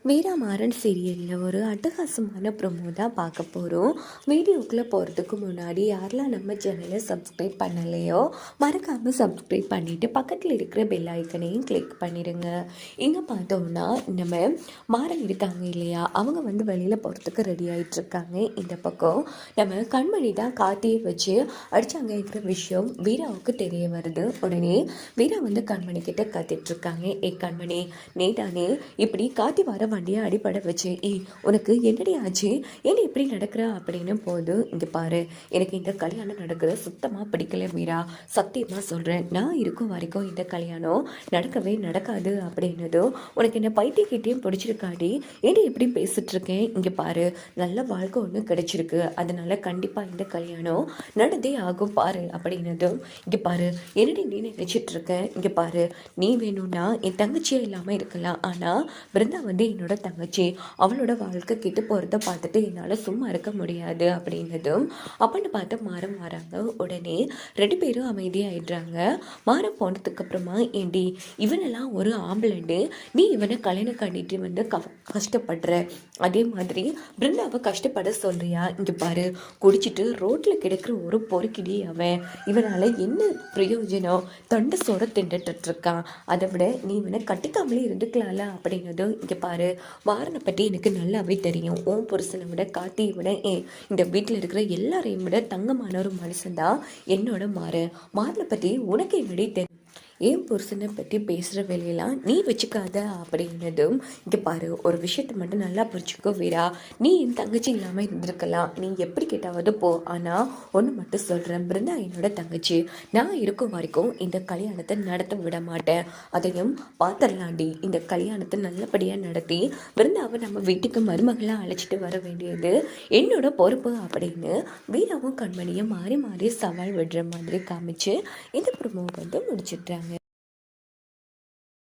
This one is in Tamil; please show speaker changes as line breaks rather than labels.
வீரமாறன் சீரியலில் ஒரு அட்டகாசமான ப்ரொமோ தான் பார்க்க போகிறோம். வீடியோக்குள்ளே போகிறதுக்கு முன்னாடி யாரெல்லாம் நம்ம சேனலை சப்ஸ்கிரைப் பண்ணலையோ மறக்காமல் சப்ஸ்கிரைப் பண்ணிவிட்டு பக்கத்தில் இருக்கிற பெல் ஐக்கனையும் கிளிக் பண்ணிடுங்க. இங்கே பார்த்தோம்னா நம்ம மாறன் இருக்காங்க இல்லையா, அவங்க வந்து வெளியில் போகிறதுக்கு ரெடி ஆகிட்டுருக்காங்க. இந்த பக்கம் நம்ம கண்மணி தான் காத்தியை வச்சு அடிச்சாங்கிற விஷயம் வீராவுக்கு தெரிய வருது. உடனே வீரா வந்து கண்மணி கிட்ட கத்திட்டுருக்காங்க, கண்மணி நேதானே இப்படி காத்தி வர வண்டியை அடிப்படை வச்சு உனக்கு என்னடி ஆச்சு, ஏன் இப்படி நடக்கிற அப்படின்னு போது, இங்கே பாரு, எனக்கு இந்த கல்யாணம் நடக்கிறது சுத்தமாக பிடிக்கல வீரா, சத்தியமாக சொல்கிறேன். நான் இருக்கும் வரைக்கும் இந்த கல்யாணம் நடக்கவே நடக்காது அப்படின்னதும், உனக்கு என்ன பைத்தியக்கிட்டேயும் பிடிச்சிருக்காடி, ஏன் இப்படி பேசிட்டு இருக்கேன், இங்கே பாரு, நல்ல வாழ்க்கை ஒன்று கிடைச்சிருக்கு, அதனால கண்டிப்பாக இந்த கல்யாணம் நடந்தே ஆகும் பாரு அப்படின்னதும், இங்கே பாரு என்னடி நீ நினைச்சிட்டு இருக்க, இங்கே பாரு, நீ வேணும்னா என் தங்கச்சியே இல்லாமல் இருக்கலாம், ஆனால் பிருந்தா வந்து என்னோட தங்கச்சி, அவளோட வாழ்க்கை கெட்டு போகிறத பார்த்துட்டு என்னால் சும்மா இருக்க முடியாது அப்படின்னதும், அப்படின்னு பார்த்து மாறம் வராங்க. உடனே ரெண்டு பேரும் அமைதியாகிடுறாங்க. மாறம் போனதுக்கப்புறமா, ஏண்டி இவனெல்லாம் ஒரு ஆம்பளண்டு, நீ இவனை கல்யாணம் பண்ணிட்டு வந்து கஷ்டப்படுற, அதே மாதிரி பிருந்தாவை கஷ்டப்பட சொல்றியா, இங்கே பாரு, குடிச்சிட்டு ரோட்டில் கிடக்கிற ஒரு பொறுக்கிடி அவன், இவனால் என்ன பிரயோஜனம், தொண்டை சோற திண்டுட்டு இருக்கான், அதை விட நீ இவனை கட்டிக்காமலே இருந்துக்கலாம்ல அப்படின்னதும், இங்கே பாரு, மாறனை பற்றி எனக்கு நல்லாவே தெரியும், உன் புருஷனை விட காத்தி விட இந்த வீட்டில் இருக்கிற எல்லாரையும் விட தங்கமான ஒரு மனுஷன்தான் என்னோட மாறனை பற்றி உனக்கு என்னடி தெரியும், ஏன் புருஷனை பற்றி பேசுகிற வேலையெல்லாம் நீ வச்சுக்காத அப்படின்னதும், இங்கே பாரு, ஒரு விஷயத்தை மட்டும் நல்லா புரிச்சுக்கோ வீரா, நீ என் தங்கச்சி இல்லாமல் இருந்திருக்கலாம், நீ எப்படி கேட்டாவது போ, ஆனால் ஒன்று மட்டும் சொல்கிறேன், பிருந்தா என்னோட தங்கச்சி, நான் இருக்கும் வரைக்கும் இந்த கல்யாணத்தை நடத்த விட மாட்டேன், அதையும் பார்த்துடலாண்டி, இந்த கல்யாணத்தை நல்லபடியாக நடத்தி பிருந்தாவை நம்ம வீட்டுக்கு மருமகளாக அழைச்சிட்டு வர வேண்டியது என்னோட பொறுப்பு அப்படின்னு வீராவும் கண்மணியும் மாறி மாறி சவால் விடுற மாதிரி காமிச்சு இந்த ப்ரோமோ வந்து முடிச்சிடுறாங்க.